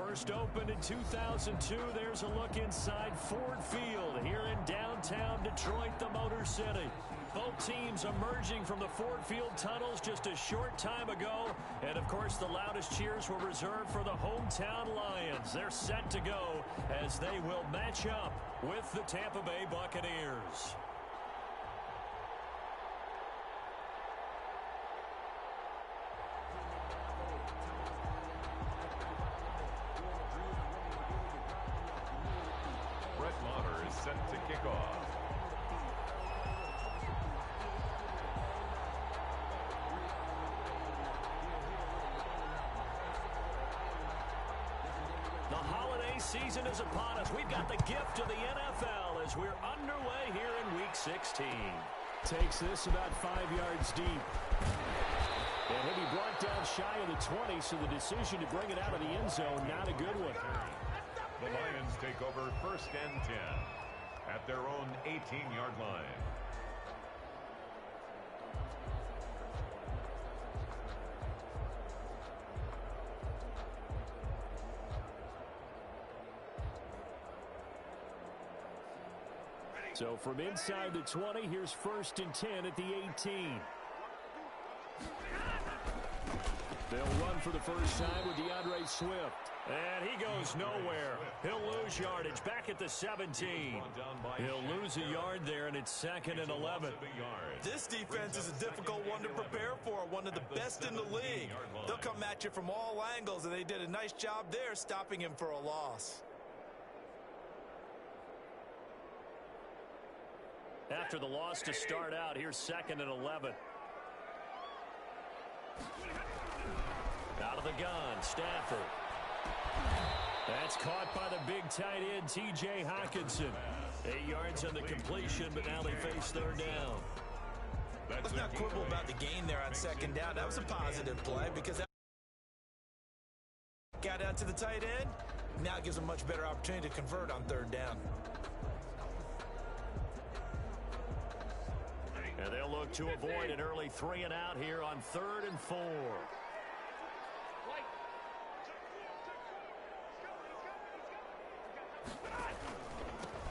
First opened in 2002, there's a look inside Ford Field here in downtown Detroit, the Motor City. Both teams emerging from the Ford Field tunnels just a short time ago. And, of course, the loudest cheers were reserved for the hometown Lions. They're set to go as they will match up with the Tampa Bay Buccaneers. Set to kick off. The holiday season is upon us. We've got the gift of the NFL as we're underway here in Week 16. Takes this about 5 yards deep. And he'll be brought down shy of the 20, so the decision to bring it out of the end zone, not a good one. The Lions take over 1st and 10. At their own 18-yard line. So from inside the 20, here's 1st and 10 at the 18. They'll run for the first time with DeAndre Swift. And he goes nowhere. He'll lose yardage back at the 17. He'll lose a yard there, and it's 2nd and 11. This defense is a difficult one to prepare for, one of the best in the league. They'll come at you from all angles, and they did a nice job there stopping him for a loss. After the loss to start out, here's 2nd and 11. Out of the gun, Stafford. That's caught by the big tight end, T.J. Hockenson. 8 yards on the completion, but now they face 3rd down. Let's not quibble about the gain there on 2nd down. That was a positive play because that got out to the tight end. Now it gives them a much better opportunity to convert on 3rd down. And they'll look to avoid an early 3 and out here on 3rd and 4.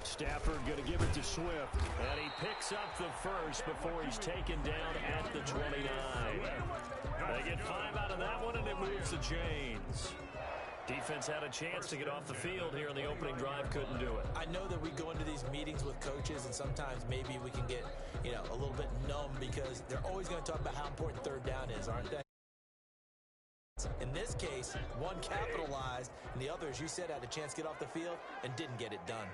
Stafford going to give it to Swift, and he picks up the first before he's taken down at the 29. They get 5 out of that one, and it moves the chains. Defense had a chance to get off the field here in the opening drive, couldn't do it. I know that we go into these meetings with coaches, and sometimes maybe we can get, a little bit numb because they're always going to talk about how important 3rd down is, aren't they? In this case, one capitalized, and the other, as you said, had a chance to get off the field and didn't get it done.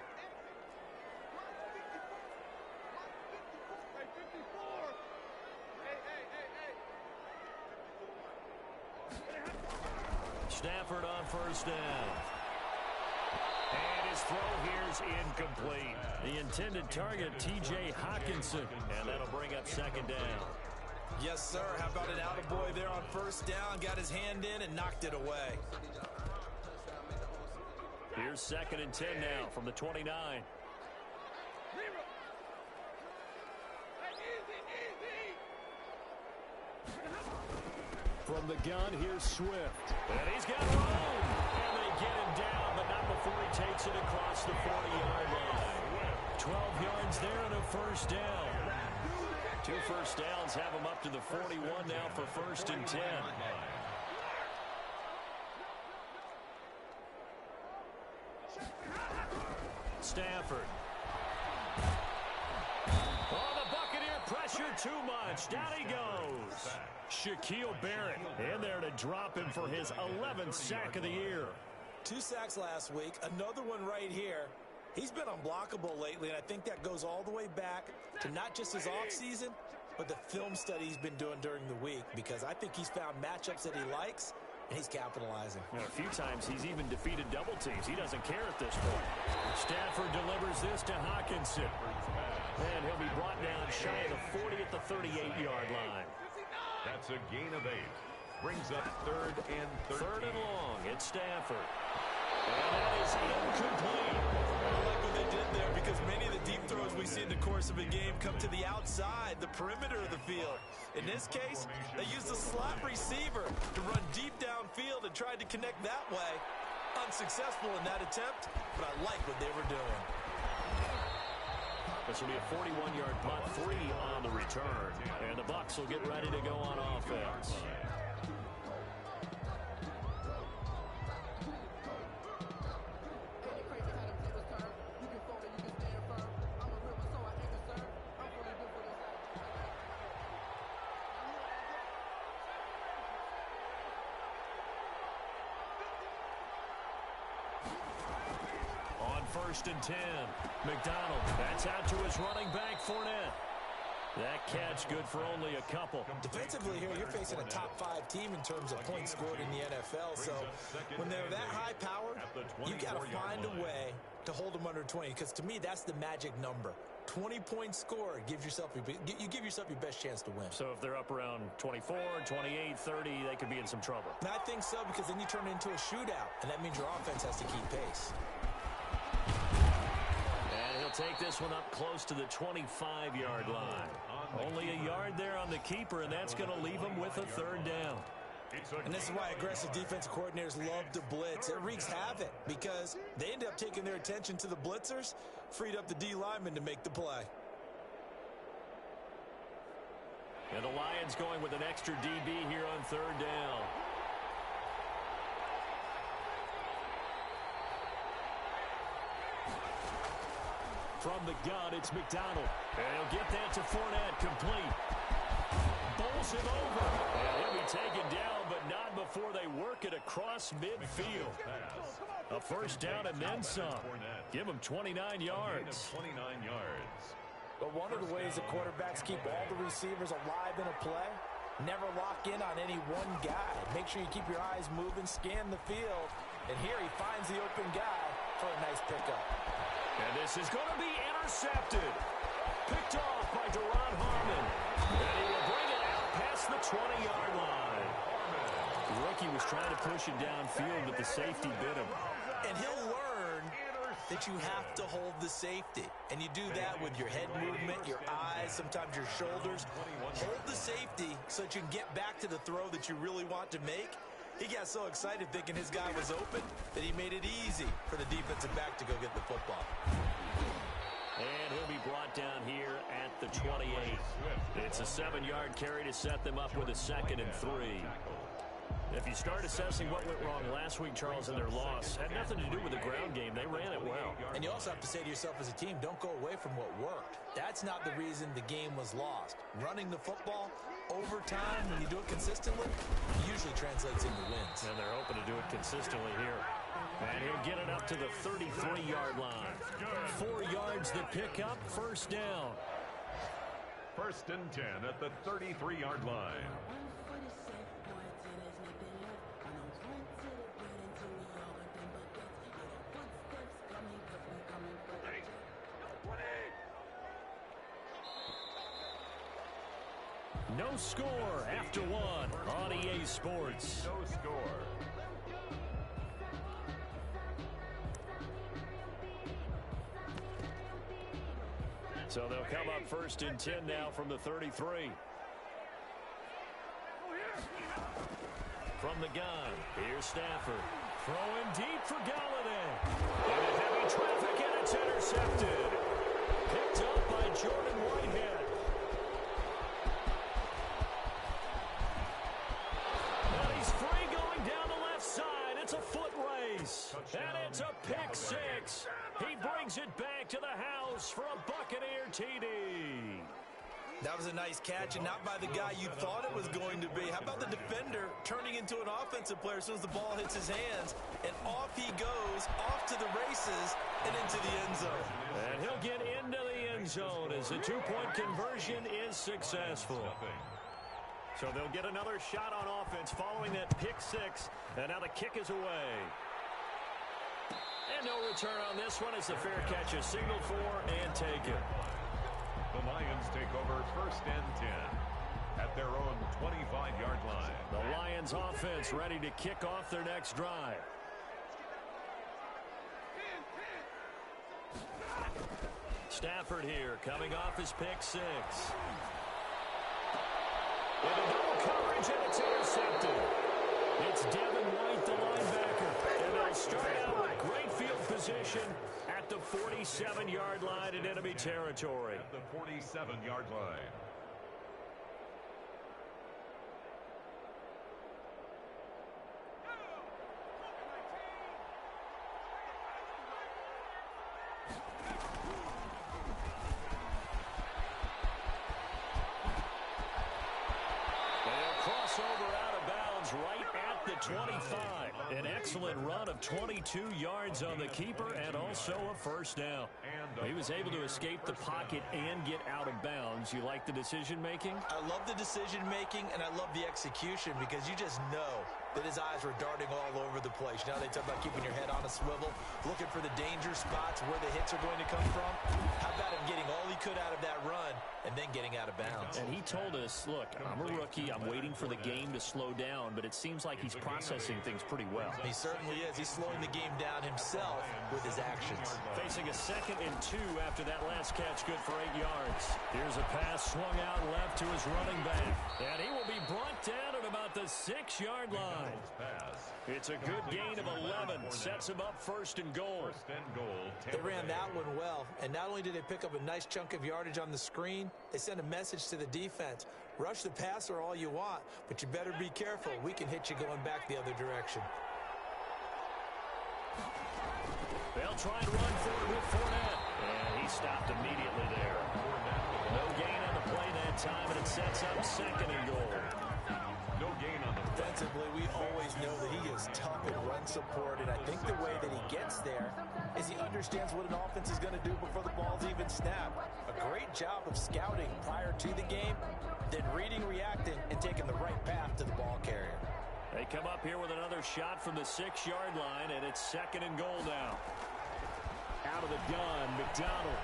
Stafford on 1st down. And his throw here's incomplete. The intended target, T.J. Hockenson. And that'll bring up 2nd down. Yes, sir. How about an attaboy there on 1st down? Got his hand in and knocked it away. Here's 2nd and 10 now from the 29. From the gun, here's Swift. And he's got room. And they get him down, but not before he takes it across the 40-yard line. 12 yards there and a 1st down. 2 first downs have him up to the 41 now for 1st and 10. Stafford. Oh, the Buccaneer pressure too much. Down he goes. Shaquille Barrett in there to drop him for his 11th sack of the year. 2 sacks last week, another one right here. He's been unblockable lately, and I think that goes all the way back to not just his offseason, but the film study he's been doing during the week, because I think he's found matchups that he likes, and he's capitalizing. And a few times he's even defeated double teams. He doesn't care at this point. Stafford delivers this to Hockenson. And he'll be brought down shy of the 40 at the 38-yard line. That's a gain of 8. Brings up 3rd and 13. 3rd and long. It's Stafford. And that is incomplete. I like what they did there because many of the deep throws we see in the course of a game come to the outside, the perimeter of the field. In this case, they used a slot receiver to run deep downfield and tried to connect that way. Unsuccessful in that attempt, but I like what they were doing. This will be a 41-yard punt, 3 on the return. And the Bucs will get ready to go on offense. First and 10. McDonald, that's out to his running back, Fournette. That catch good for only a couple. Defensively here, you're facing a top 5 team in terms of points scored in the NFL. So when they're that high powered, you got to find a way to hold them under 20. Because to me, that's the magic number. 20 points scored, you give yourself your best chance to win. So if they're up around 24, 28, 30, they could be in some trouble. And I think so, because then you turn it into a shootout, and that means your offense has to keep pace. And he'll take this one up close to the 25-yard line. Only a yard there on the keeper, and that's going to leave him with a third down. And this is why aggressive defensive coordinators love to blitz. It wreaks havoc because they end up taking their attention to the blitzers, freed up the D lineman to make the play. And the Lions going with an extra DB here on third down. From the gun, it's McDonald. And he'll get that to Fournette, complete. Bowls him over. And he'll be taken down, but not before they work it across midfield. A first down and then some. Give him 29 yards. 29 yards. But one of the ways that quarterbacks keep all the receivers alive in a play, never lock in on any one guy. Make sure you keep your eyes moving, scan the field. And here he finds the open guy for a nice pickup. And this is going to be intercepted. Picked off by Duron Harmon. And he will bring it out past the 20-yard line. The rookie was trying to push it downfield, but the safety bit him. And he'll learn that you have to hold the safety. And you do that with your head movement, your eyes, sometimes your shoulders. Hold the safety so that you can get back to the throw that you really want to make. He got so excited thinking his guy was open that he made it easy for the defensive back to go get the football. And he'll be brought down here at the 28. It's a 7-yard carry to set them up with a 2nd and 3. If you start assessing what went wrong last week, Charles, in their loss, had nothing to do with the ground game. They ran it well. And you also have to say to yourself as a team, don't go away from what worked. That's not the reason the game was lost. Running the football over time, when you do it consistently, usually translates into wins. And they're hoping to do it consistently here. And he'll get it up to the 33-yard line. 4 yards the pickup, first down. First and 10 at the 33-yard line. No score after 1 on EA Sports. No score. So they'll come up first and 10 now from the 33. From the gun, here's Stafford. Throwing deep for Galladay. Into heavy traffic, and it's intercepted. Picked up by Jordan Whitehead. And he's free going down the left side. It's a foot race. And it's a pick 6. He brings it back to the house for a Buccaneer TD. That was a nice catch, and not by the guy you thought it was going to be. How about the defender turning into an offensive player as soon as the ball hits his hands, and off he goes, off to the races, and into the end zone. And he'll get into the end zone as the two-point conversion is successful. So they'll get another shot on offense following that pick 6, and now the kick is away. And no return on this one as the fair catch is signaled for and taken. The Lions take over first and 10 at their own 25-yard line. The Lions offense ready to kick off their next drive. Stafford here coming off his pick 6. With a double coverage, and it's intercepted. It's Devin White, the linebacker. And they'll They'll start out with great field position at the 47-yard line in enemy territory. At the 47-yard line. Right at the 25. An excellent run of 22 yards on the keeper and also a first down. He was able to escape the pocket and get out of bounds. You like the decision making? I love the decision making and I love the execution because you just know that his eyes were darting all over the place. You know, they talk about keeping your head on a swivel, looking for the danger spots where the hits are going to come from. How about him getting all he could out of that run and then getting out of bounds? And he told us, look, I'm a rookie. I'm waiting for the game to slow down, but it seems like he's processing things pretty well. He certainly is. He's slowing the game down himself with his actions. Facing a 2nd and 2 after that last catch, good for 8 yards. Here's a pass swung out left to his running back. And he will be brought down at about the 6-yard line. It's a good gain of 11. Sets him up 1st and goal. They ran that one well, and not only did they pick up a nice chunk of yardage on the screen, they sent a message to the defense. Rush the passer all you want, but you better be careful. We can hit you going back the other direction. They'll try and run forward with Fournette. And he stopped immediately there. No gain on the play that time, and it sets up 2nd and goal. No gain on the Defensively, we always know that he is tough in run support, and I think the way that he gets there is he understands what an offense is going to do before the ball's even snapped. A great job of scouting prior to the game, then reading, reacting, and taking the right path to the ball carrier. They come up here with another shot from the 6-yard line, and it's 2nd and goal now. Out of the gun, McDonald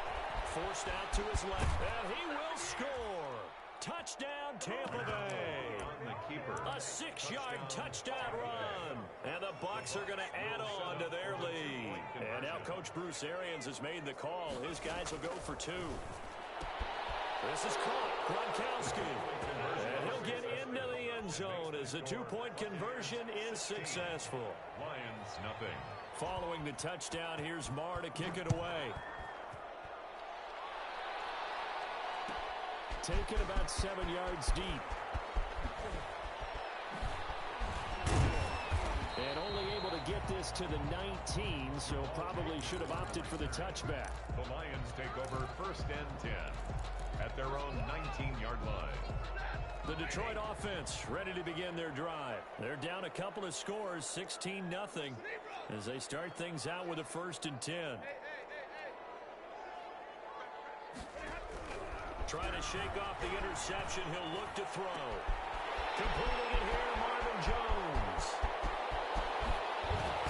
forced out to his left, and he will score. Touchdown, Tampa Bay. A 6-yard touchdown run. And the Bucs are going to add on to their lead. And now Coach Bruce Arians has made the call. His guys will go for 2. This is caught. Gronkowski. And he'll get into the end zone as the 2-point conversion is successful. Lions, nothing. Following the touchdown, here's Marr to kick it away. Taken about 7 yards deep. And only able to get this to the 19, so probably should have opted for the touchback. The Lions take over 1st and 10 at their own 19-yard line. The Detroit offense ready to begin their drive. They're down a couple of scores, 16-0, as they start things out with a 1st and 10. Trying to shake off the interception. He'll look to throw. Completing it here, Marvin Jones.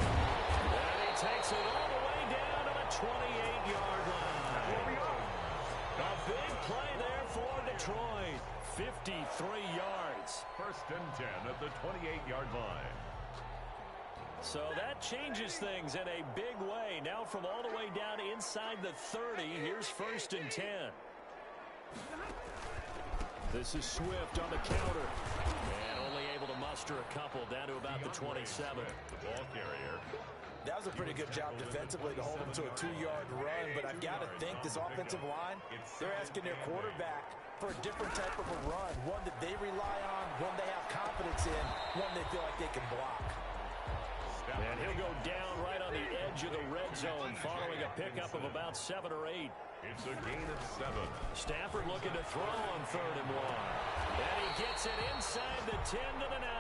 And he takes it all the way down to the 28-yard line. A big play there for Detroit. 53 yards. 1st and 10 at the 28-yard line. So that changes things in a big way. Now from all the way down inside the 30, here's 1st and 10. This is Swift on the counter. And only able to muster a couple down to about the 27. The ball carrier. That was a pretty good job defensively to hold him to a 2-yard run, but I've got to think this offensive line, they're asking their quarterback for a different type of a run, one that they rely on, one they have confidence in, one they feel like they can block. And he'll go down right on the edge of the red zone following a pickup of about 7 or 8. It's a gain of 7. Stafford looking to throw on 3rd and 1. And he gets it inside the 10 to the 9.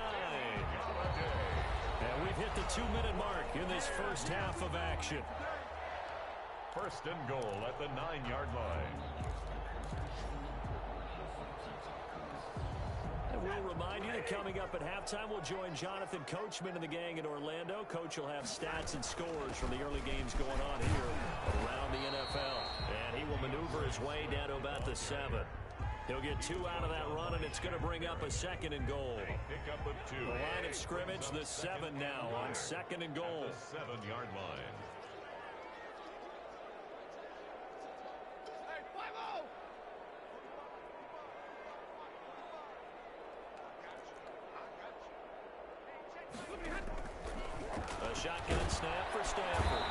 And we've hit the 2-minute mark in this first half of action. 1st and goal at the 9-yard line. And we'll remind you that coming up at halftime, we'll join Jonathan Coachman and the gang in Orlando. Coach will have stats and scores from the early games going on here around the NFL. And he will maneuver his way down to about the 7. He'll get 2 out of that run, and it's going to bring up a 2nd and goal. Pick up of 2. The line of scrimmage, the 7 now on 2nd and goal. The 7-yard line. A shotgun snap for Stafford.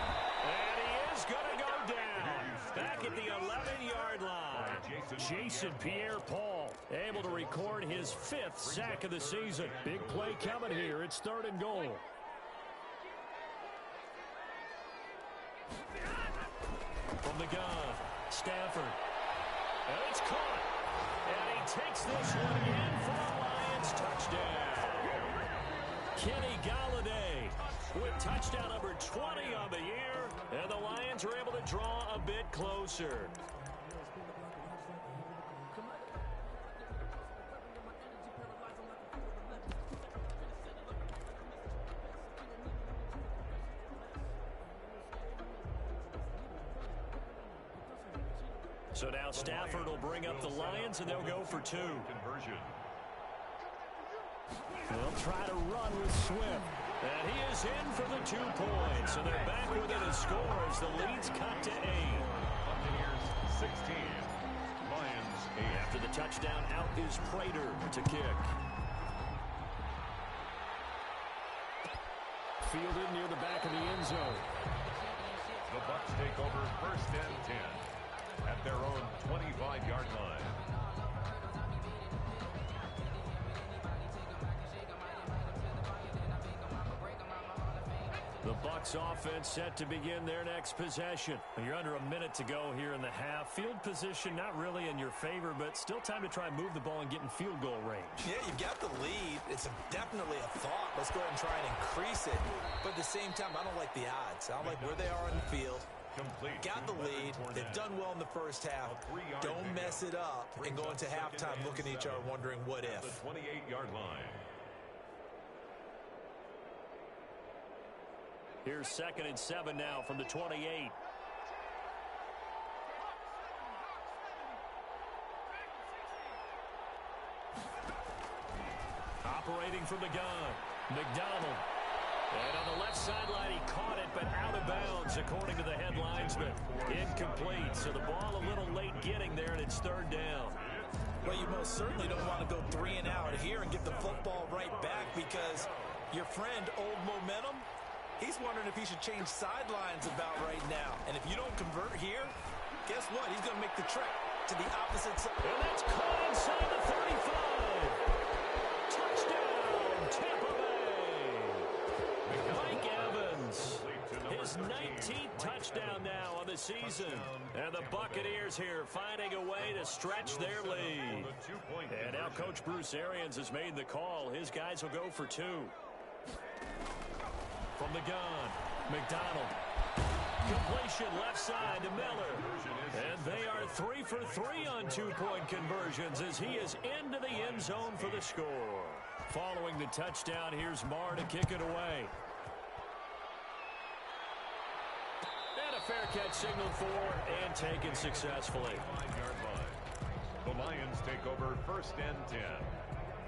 And he is going to go down. Back at the 11-yard line. Jason Pierre-Paul able to record his 5th sack of the season. Big play coming here. It's 3rd and goal. From the gun, Stafford. And it's caught. And he takes this one in for a Lions touchdown. Kenny Galladay with touchdown number 20 on the year. And the Lions are able to draw a bit closer. So now Stafford will bring up the Lions, and they'll go for 2. Conversion. They'll try to run with Swift. And he is in for the 2 points. So they're back within a score as the lead's cut to 8. Buccaneers 16. Lions 8. After the touchdown, out is Prater to kick. Fielded near the back of the end zone. The Bucs take over 1st and 10 at their own 25-yard line. The Bucs offense set to begin their next possession. You're under a minute to go here in the half. Field position not really in your favor, but still time to try and move the ball and get in field goal range. Yeah, you've got the lead. It's definitely a thought. Let's go ahead and try and increase it. But at the same time, I don't like the odds. I don't like where they are on the field. Complete. Got the lead. They've done well in the first half. Don't mess it up and go into halftime looking at each other wondering what if. The 28-yard line. Here's 2nd and 7 now from the 28. Operating from the gun, McDonald. And on the left sideline, he caught it, but out of bounds, according to the head linesman. Incomplete, so the ball a little late getting there, and it's 3rd down. Well, you most certainly don't want to go 3 and out here and get the football right back because your friend, Old Momentum, he's wondering if he should change sidelines about right now. And if you don't convert here, guess what? He's going to make the trek to the opposite side. And that's caught inside the 35. Touchdown, Tampa Bay. Mike Evans, his 19th touchdown now on the season. And the Buccaneers here finding a way to stretch their lead. And now Coach Bruce Arians has made the call. His guys will go for 2. From the gun, McDonald. Completion left side to Miller. And they are 3 for 3 on 2-point conversions as he is into the end zone for the score. Following the touchdown, here's Marr to kick it away. And a fair catch signaled for and taken successfully. 5-yard line. The Lions take over 1st and 10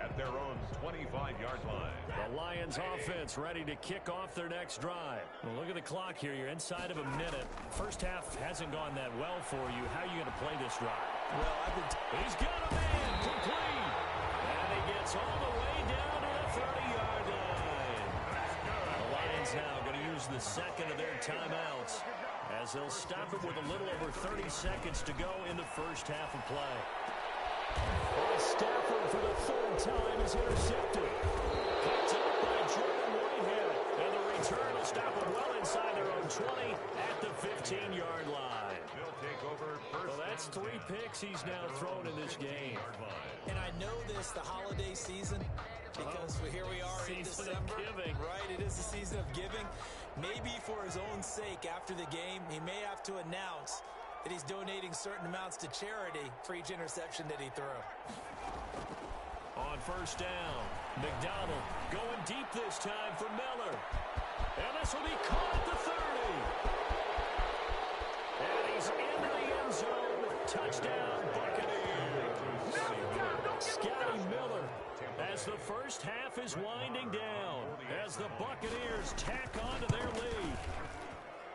at their own 25-yard line. The Lions offense ready to kick off their next drive. Well, look at the clock here. You're inside of a minute. First half hasn't gone that well for you. How are you going to play this drive? Well, he's got a man complete. And he gets all the way down to the 30-yard line. The Lions now going to use the 2nd of their timeouts as they'll stop it with a little over 30 seconds to go in the first half of play. Stafford for the 3rd time is intercepted. Picked up by Jordan Whitehead. And the return will stop them well inside their own 20 at the 15-yard line. They'll take over 1st. Well, that's 3 picks he's now thrown in this game. and I know this, the holiday season, because here we are in December. Right, it is the season of giving. Maybe for his own sake after the game, he may have to announce that he's donating certain amounts to charity for each interception that he threw. On first down, McDonald going deep this time for Miller. And this will be caught at the 30. And he's into the end zone. Touchdown, Buccaneers. Scotty Miller as the first half is winding down as the Buccaneers tack on to their lead.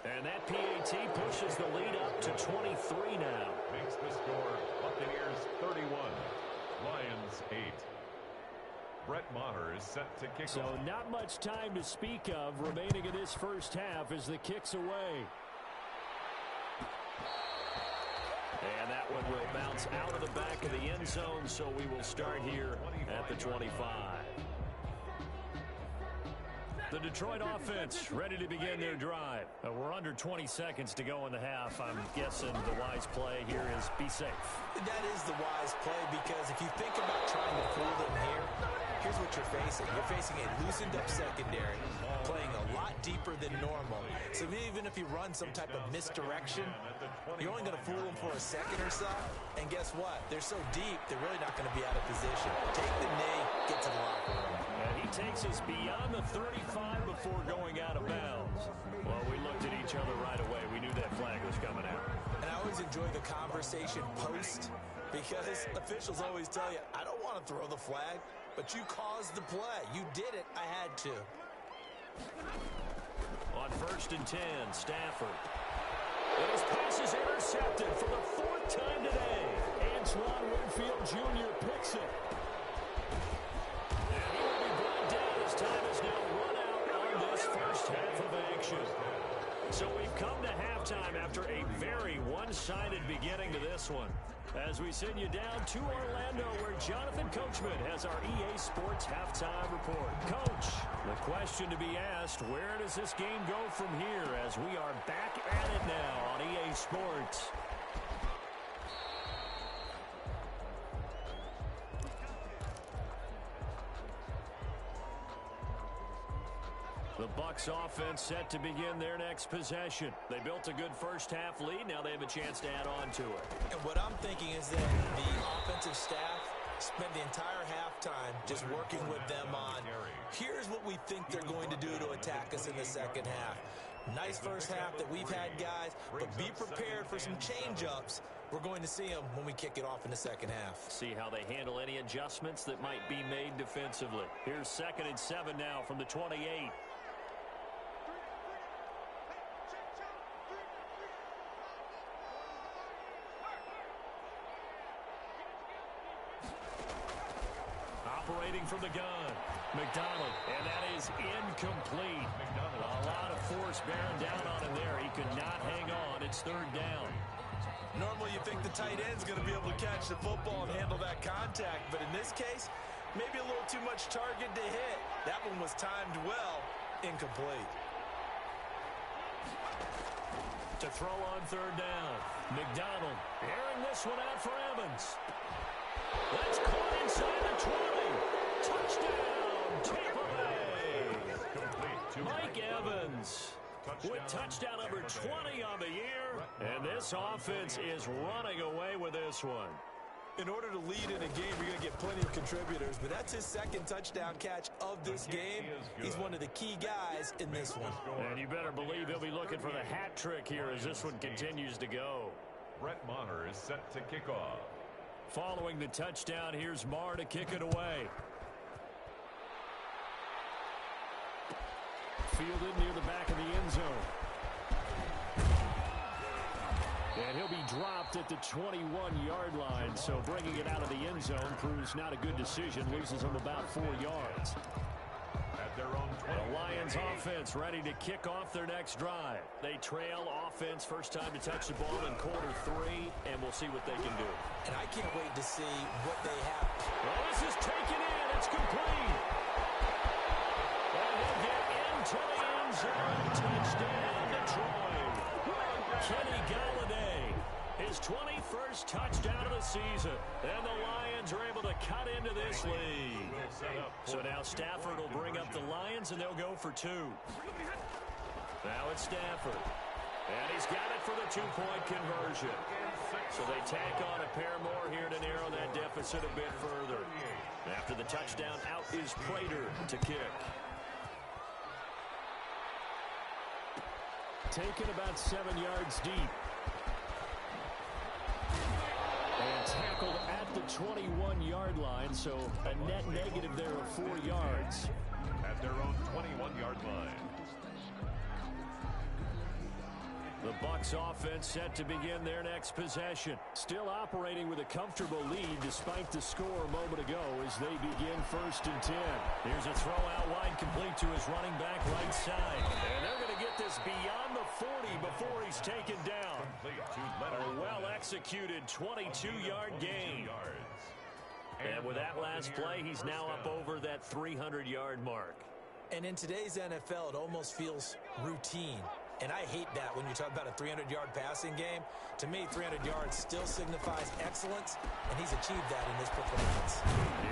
And that PAT pushes the lead up to 23 now. Makes the score Buccaneers 31, Lions 8. Brett Maher is set to kick so off. not much time to speak of remaining in this first half as the kick's away. And that one will bounce out of the back of the end zone, so we will start here at the 25. The Detroit offense ready to begin their drive. We're under 20 seconds to go in the half. I'm guessing the wise play here is be safe. That is the wise play, because if you think about trying to fool them here, here's what you're facing. You're facing a loosened up secondary, playing a lot deeper than normal. So even if you run some type of misdirection, you're only going to fool them for a second or so. And guess what? They're so deep, they're really not going to be out of position. Take the knee, get to the locker room. And he takes us beyond the 35 before going out of bounds. Well, we looked at each other right away. We knew that flag was coming out. And I always enjoy the conversation post, because officials always tell you, I don't want to throw the flag, but you caused the play. You did it. I had to. On 1st and 10, Stafford. And his pass is intercepted for the 4th time today. Antoine Winfield Jr. picks it. And he will be brought down as time is now run out on this first half of action. So we've come to halftime after a very one-sided beginning to this one. As we send you down to Orlando, where Jonathan Coachman has our EA Sports halftime report. Coach, the question to be asked, where does this game go from here as we are back at it now on EA Sports? The Bucs offense set to begin their next possession. They built a good first half lead. Now they have a chance to add on to it. And what I'm thinking is that the offensive staff spent the entire halftime just working with them on, here's what we think they're going to do to attack us in the second half. Nice first half that we've had, guys, but be prepared for some change-ups. We're going to see them when we kick it off in the second half. See how they handle any adjustments that might be made defensively. Here's 2nd and 7 now from the 28. Operating from the gun, McDonald, and that is incomplete. A lot of force bearing down on him there. He could not hang on. It's 3rd down. Normally you think the tight end's going to be able to catch the football and handle that contact, but in this case, maybe a little too much target to hit. That one was timed well, incomplete. To throw on 3rd down, McDonald airing this one out for Evans. That's caught inside the 20. Touchdown, Tampa Bay. Mike Evans with touchdown number 20 on the year. And this offense is running away with this one. In order to lead in a game, you're going to get plenty of contributors, but that's his 2nd touchdown catch of this game. He's one of the key guys in this one. And you better believe he'll be looking for the hat trick here as this one continues to go. Brett Maher is set to kick off. Following the touchdown, here's Maher to kick it away. Fielded near the back of the end zone. And he'll be dropped at the 21-yard line, so bringing it out of the end zone proves not a good decision. Loses him about 4 yards. At their own 20. The Lions offense ready to kick off their next drive. They trail offense, first time to touch the ball in quarter 3, and we'll see what they can do. And I can't wait to see what they have. Well, this is taken in. It's complete. And he'll get into the end zone. Touchdown, Detroit. Kenny Galladay, his 21st touchdown of the season. And the Lions are able to cut into this lead. So now Stafford will bring up the Lions, and they'll go for 2. Now it's Stafford. And he's got it for the 2-point conversion. So they tack on a pair more here to narrow that deficit a bit further. After the touchdown, out is Prater to kick. Taken about 7 yards deep. And tackled at the 21-yard line, so a net negative there of 4 yards. At their own 21-yard line. The Bucs offense set to begin their next possession. Still operating with a comfortable lead despite the score a moment ago as they begin 1st and 10. Here's a throw out wide complete to his running back right side. And they're going to get this beyond the 40 before he's taken down. A well-executed 22-yard gain. And with that last play, he's now up over that 300-yard mark. And in today's NFL, it almost feels routine. And I hate that when you talk about a 300-yard passing game. To me, 300 yards still signifies excellence, and he's achieved that in this performance.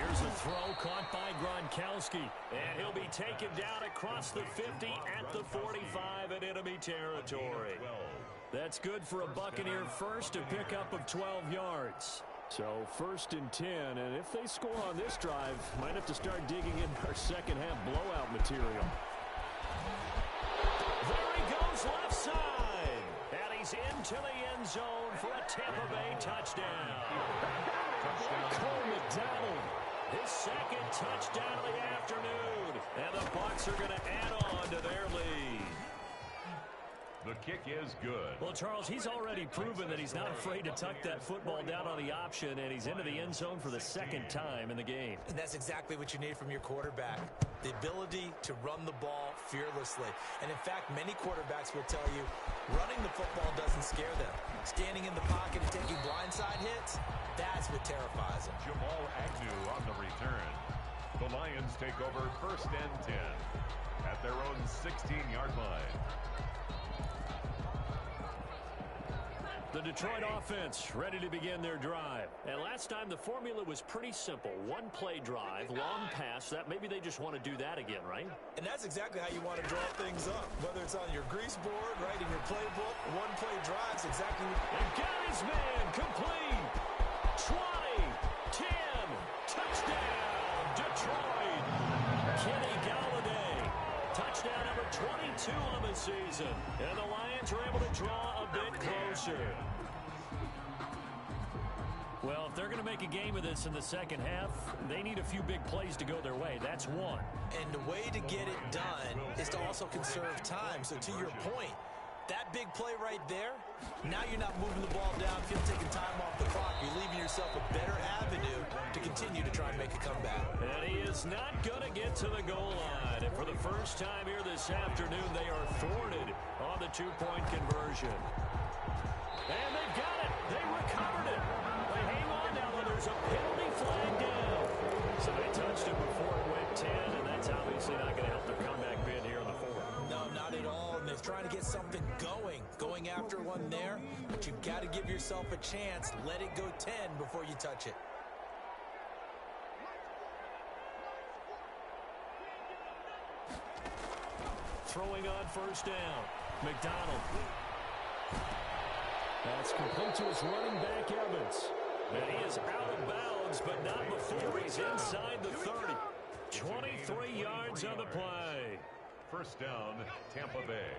Here's a throw caught by Gronkowski, and he'll be taken down across the 50 at the 45 in enemy territory. That's good for a Buccaneer first, to pick up of 12 yards. So 1st and 10, and if they score on this drive, might have to start digging in our second half blowout material. There he goes left side. And he's into the end zone for a Tampa Bay touchdown. Cole McDonald, his 2nd touchdown of the afternoon. And the Bucs are going to add on to their lead. The kick is good. Well, Charles, he's already proven that he's not afraid to tuck that football down on the option, and he's into the end zone for the 2nd time in the game. And that's exactly what you need from your quarterback, the ability to run the ball fearlessly. And in fact, many quarterbacks will tell you running the football doesn't scare them. Standing in the pocket and taking blindside hits, that's what terrifies them. Jamal Agnew on the return. The Lions take over 1st and 10 at their own 16-yard line. The Detroit offense ready to begin their drive. And last time the formula was pretty simple. One-play drive, long pass. That maybe they just want to do that again, right? And that's exactly how you want to draw things up. Whether it's on your grease board, right, in your playbook, one-play drives exactly. And got his man complete. 20, 10, touchdown, Detroit. Kenny Galladay. Touchdown number 22 on the season. And the Lions are able to draw a bit closer. Well, if they're going to make a game of this in the second half, they need a few big plays to go their way. That's one. And the way to get it done is to also conserve time. So to your point, that big play right there, now you're not moving the ball downfield, taking time off the clock. You're leaving yourself a better avenue to continue to try and make a comeback. And he is not going to get to the goal line. And for the first time here this afternoon, they are thwarted on the two-point conversion. And they've got it. They recovered it. They hang on now, and there's a penalty flag down. So they touched it before it went 10, and that's obviously not going to help their comeback bid here in the 4th. No, not at all. And they're trying to get something going after one there. But you've got to give yourself a chance. Let it go 10 before you touch it. Throwing on 1st down. McDonald. That's complete to his running back, Evans. And he is out of bounds, but not before he's inside the 30. 23 yards on the play. 1st down, Tampa Bay.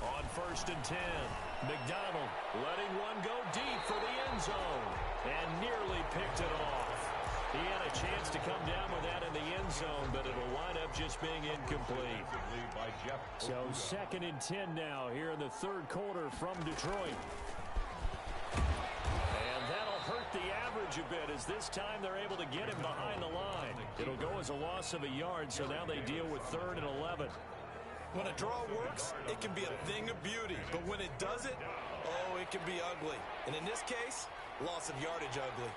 On 1st and 10, McDonald letting one go deep for the end zone and nearly picked it off. He had a chance to come down with that in the end zone, but it'll wind up just being incomplete. So 2nd and 10 now here in the 3rd quarter from Detroit. And that'll hurt the average a bit as this time they're able to get him behind the line. It'll go as a loss of a yard, so now they deal with 3rd and 11. When a draw works, it can be a thing of beauty. But when it doesn't, oh, it can be ugly. And in this case, loss of yardage ugly.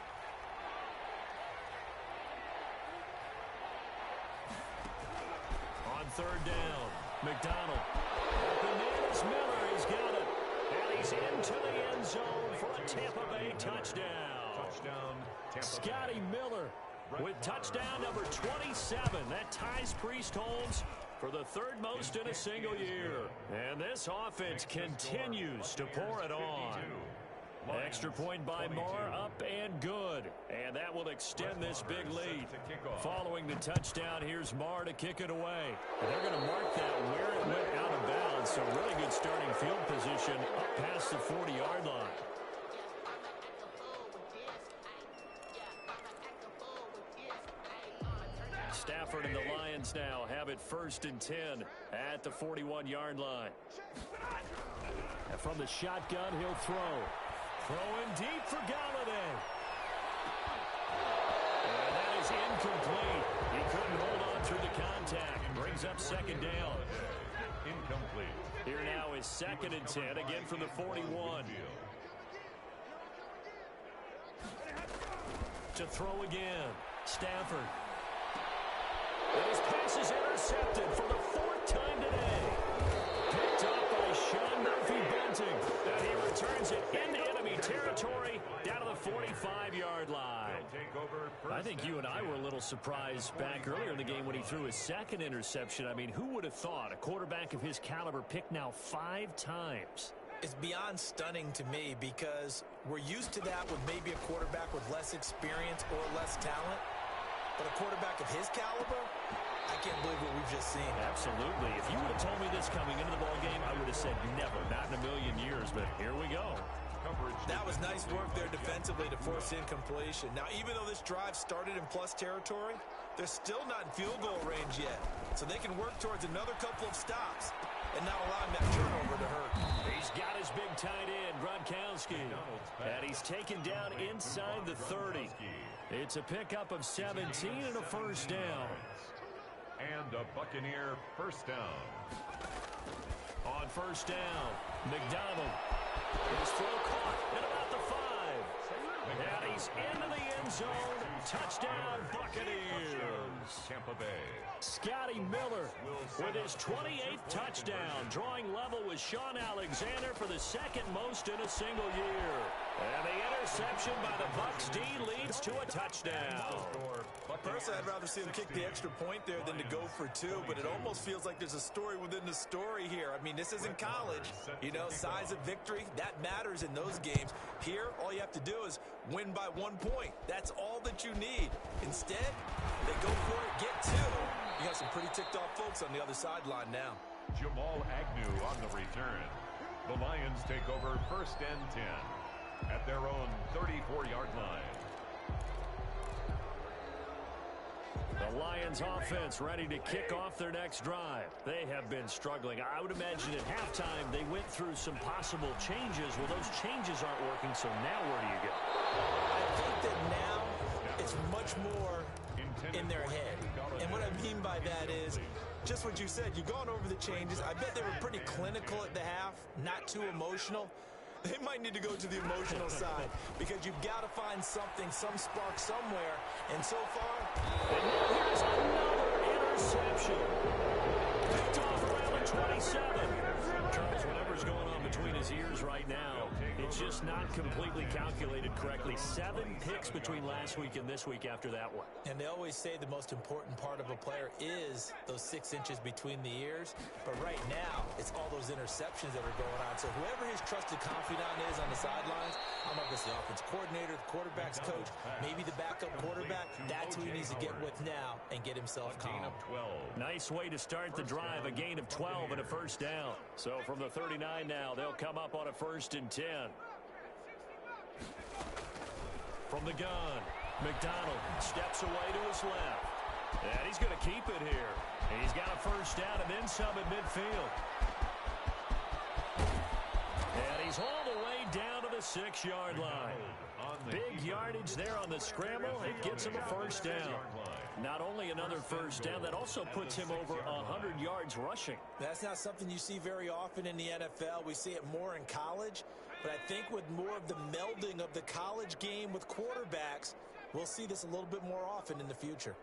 On 3rd down, McDonald. Bananas Miller, he's got it. And he's into the end zone for a Tampa Bay touchdown. Touchdown, Tampa Scotty Bay. Miller with touchdown number 27. That ties Priest Holmes for the 3rd most in a single year. And this offense continues to pour it on. Extra point by Marr, up and good. And that will extend this big lead. Following the touchdown, here's Marr to kick it away. And they're going to mark that where it went out of bounds. So really good starting field position up past the 40-yard line. Stafford and the Lions now have it 1st and 10 at the 41-yard line. And from the shotgun, he'll throw. Throwing deep for Galladay. And that is incomplete. He couldn't hold on through the contact. Brings up 2nd down. Incomplete. Here now is 2nd and 10, again from the 41. To throw again. Stafford. And his pass is intercepted for the 4th time today. Picked up by Sean Murphy-Bunting. And he returns it into enemy territory down to the 45-yard line. I think you and I were a little surprised back earlier in the game when he threw his 2nd interception. I mean, who would have thought a quarterback of his caliber picked now 5 times? It's beyond stunning to me because we're used to that with maybe a quarterback with less experience or less talent. But a quarterback of his caliber, I can't believe what we've just seen. Absolutely. If you would have told me this coming into the ballgame, I would have said never, not in a million years. But here we go. That was nice work there defensively to force incompletion. Now, even though this drive started in plus territory, they're still not in field goal range yet. So they can work towards another couple of stops and not allowing that turnover to hurt. He's got his big tight end, Gronkowski. And he's taken down inside the 30. It's a pickup of 17 and a 1st down. And a Buccaneer 1st down. On 1st down, McDonald. His throw caught at about the 5. And he's into the end zone. Touchdown, Buccaneers. Tampa Bay. Scotty Miller with his 28th touchdown, drawing level with Sean Alexander for the 2nd most in a single year. And the interception by the Bucs D leads to a touchdown. Personally, I'd rather see him kick the extra point there than to go for 2, but it almost feels like there's a story within the story here. I mean, this isn't college. You know, size of victory, that matters in those games. Here, all you have to do is win by 1 point. That's all that you need. Instead, they go for it, get 2. You got some pretty ticked off folks on the other sideline now. Jamal Agnew on the return. The Lions take over 1st and 10 at their own 34-yard line. The Lions offense ready to kick off their next drive. They have been struggling. I would imagine at halftime they went through some possible changes. Well, those changes aren't working, so now where do you go? I think that now it's much more in their head. And what I mean by that is just what you said. You've gone over the changes. I bet they were pretty clinical at the half, not too emotional. They might need to go to the emotional side because you've got to find something, some spark somewhere. And so far, and now here's another interception. Picked off around the 27. Charles, whatever's going on between his ears right now, it's just not completely calculated correctly. 7 picks between last week and this week after that one. And they always say the most important part of a player is those 6 inches between the ears. But right now, it's all those interceptions that are going on. So whoever his trusted confidant is on the sidelines, I don't know if it's the offense coordinator, the quarterback's coach, maybe the backup quarterback, that's who he needs to get with now and get himself calm. Nice way to start the drive, a gain of 12 and a 1st down. So from the 39 now, they'll come up on a 1st and 10. From the gun, McDonald steps away to his left. And he's going to keep it here. And he's got a 1st down and then some at midfield. And he's all the way down to the 6-yard line. Big yardage there on the scramble. It gets him a 1st down. Not only another 1st down, that also puts him over 100 yards rushing. That's not something you see very often in the NFL. We see it more in college. But I think with more of the melding of the college game with quarterbacks, we'll see this a little bit more often in the future.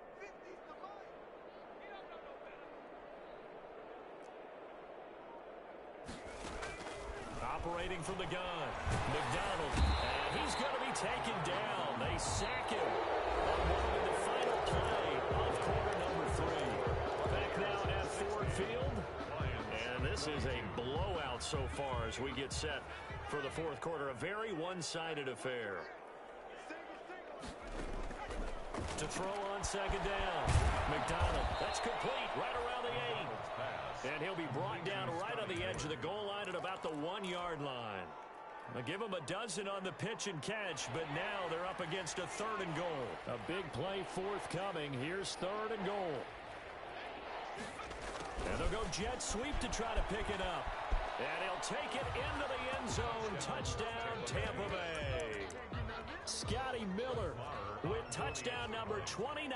Operating from the gun, McDonald, and he's going to be taken down. They sack him on what will be the final play of quarter number 3. Back now at Ford Field, and this is a blowout so far as we get set For the fourth quarter, a very one-sided affair. To throw on second down. McDonald, that's complete right around the 8. And he'll be brought down right on the edge of the goal line at about the 1-yard line. I'll give him a dozen on the pitch and catch, but now they're up against a 3rd and goal. A big play forthcoming. Here's 3rd and goal. And they'll go jet sweep to try to pick it up. And he'll take it into the end zone. Touchdown, Tampa Bay. Scotty Miller with touchdown number 29.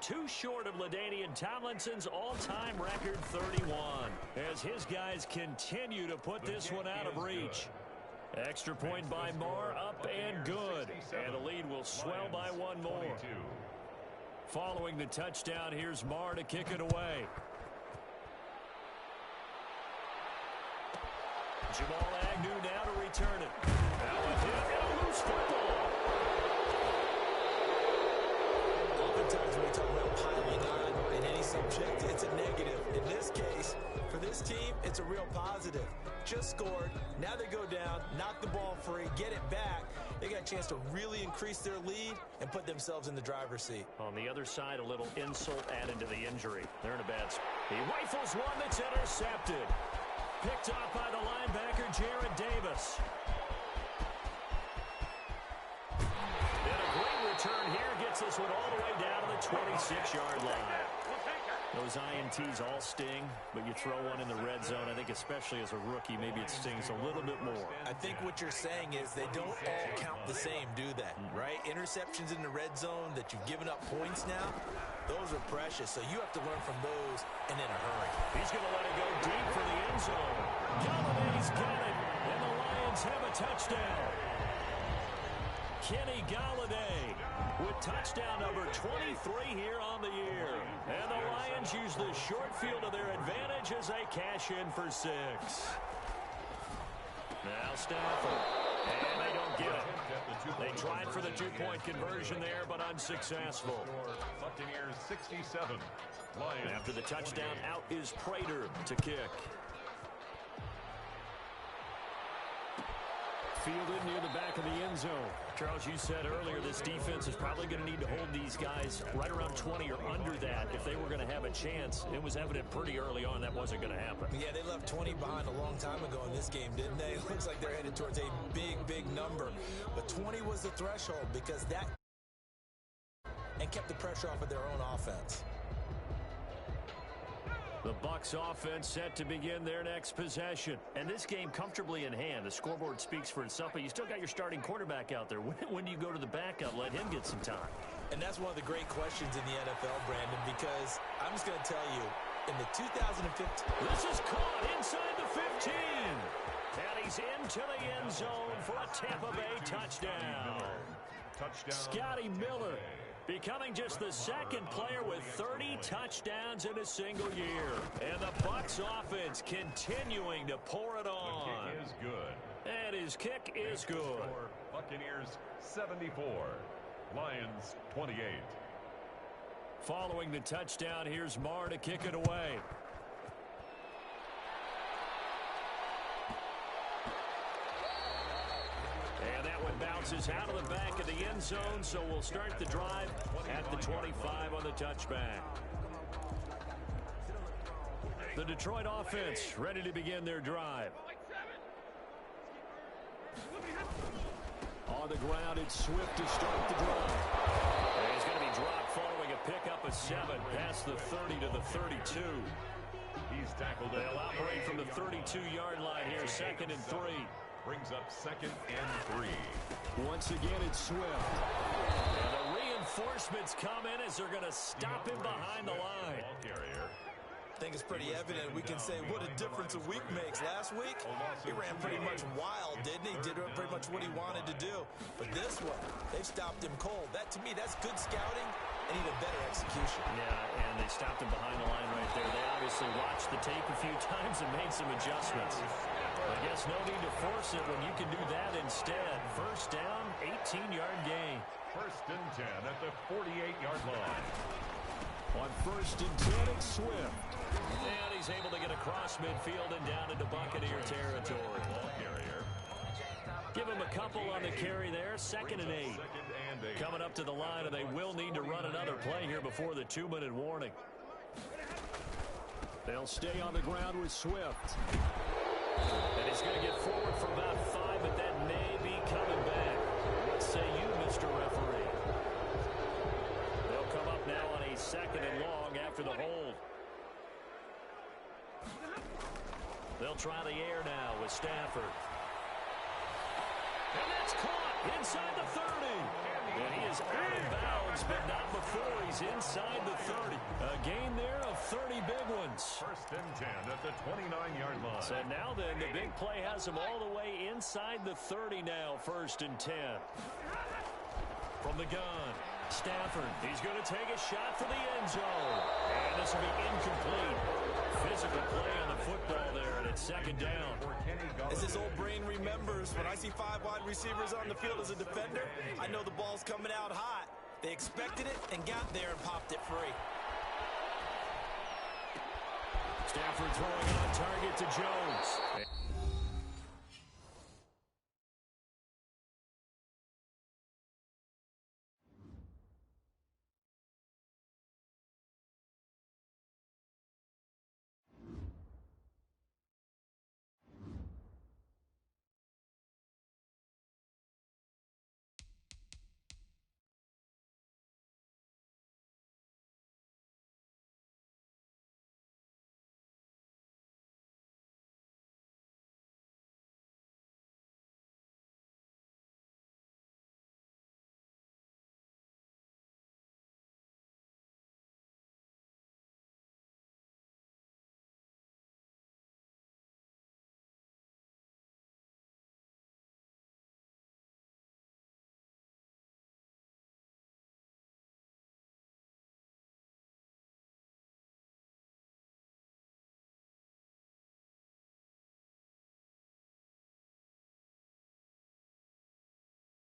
Too short of LaDainian Tomlinson's all-time record 31. As his guys continue to put this one out of reach. Extra point by Moore, up and good. And the lead will swell by 1 more. Following the touchdown, here's Moore to kick it away. Jamal Agnew now to return it. Now with him, and a loose football. Oftentimes when we talk about piling on in any subject, it's a negative. In this case, for this team, it's a real positive. Just scored. Now they go down, knock the ball free, get it back. They got a chance to really increase their lead and put themselves in the driver's seat. On the other side, a little insult added to the injury. They're in a bad spot. He rifles one that's intercepted. Picked off by the linebacker, Jared Davis. And a great return here gets this one all the way down to the 26-yard line. Those INTs all sting, but you throw one in the red zone. I think especially as a rookie, maybe it stings a little bit more. I think what you're saying is they don't all count the same, do they? Right? Interceptions in the red zone that you've given up points now, those are precious. So you have to learn from those and in a hurry. He's going to let it go deep for the end zone. Galladay's got it, and the Lions have a touchdown. Kenny Galladay with touchdown number 23 here on the year. And the Lions use the short field to their advantage as they cash in for 6. Now Stafford. And they don't get it. They tried for the 2-point conversion there, but unsuccessful. Buccaneers 67. Lions. After the touchdown, out is Prater to kick. Fielded near the back of the end zone. Charles, you said earlier this defense is probably going to need to hold these guys right around 20 or under that if they were going to have a chance. It was evident pretty early on that wasn't going to happen. Yeah, they left 20 behind a long time ago in this game, didn't they? It looks like they're headed towards a big, big number. But 20 was the threshold because that and kept the pressure off of their own offense. The Bucs offense set to begin their next possession. And this game comfortably in hand. The scoreboard speaks for itself, but you still got your starting quarterback out there. When do you go to the backup? Let him get some time. And that's one of the great questions in the NFL, Brandon, because I'm just going to tell you, in the 2015... This is caught inside the 15. And he's into the end zone for a Tampa Bay touchdown. Scotty Miller becoming just the second player with 30 touchdowns in a single year. And the Bucs offense continuing to pour it on. The kick is good. And his kick is good. Buccaneers 74. Lions 28. Following the touchdown, here's Marr to kick it away. And that one bounces out of the back of the end zone, so we'll start the drive at the 25 on the touchback. The Detroit offense ready to begin their drive. On the ground, it's Swift to start the drive. And he's going to be dropped following a pickup of 7 past the 30 to the 32. He's tackled. They'll operate from the 32-yard line here, 2nd and 3. Brings up 2nd and 3. Once again, it's Swift. And the reinforcements come in as they're going to stop him behind the line. I think it's pretty evident. We can say what a difference a week makes. Last week, he ran pretty much wild, didn't he? Did pretty much what he wanted to do. But this one, they've stopped him cold. That, to me, that's good scouting and even better execution. Yeah, and they stopped him behind the line right there. They obviously watched the tape a few times and made some adjustments. I guess no need to force it when you can do that instead. First down, 18-yard gain. 1st and 10 at the 48-yard line. On 1st and 10, it's Swift. And he's able to get across midfield and down into Buccaneer territory. Give him a couple on the carry there. 2nd and 8. Coming up to the line, and they will need to run another play here before the 2-minute warning. They'll stay on the ground with Swift. And he's going to get forward for about 5, but that may be coming back. What say you, Mr. Referee? They'll come up now on a 2nd and long after the hold. They'll try the air now with Stafford. And that's caught inside the 30. And he is out of bounds, but not before he's inside the 30. A gain there of 30 big ones. 1st and 10 at the 29-yard line. So now then, the big play has him all the way inside the 30 now, 1st and 10. From the gun, Stafford. He's going to take a shot for the end zone. And this will be incomplete. Physical play on the football there, and it's 2nd down. As his old brain remembers, when I see 5 wide receivers on the field as a defender, I know the ball's coming out hot. They expected it and got there and popped it free. Stafford throwing on target to Jones.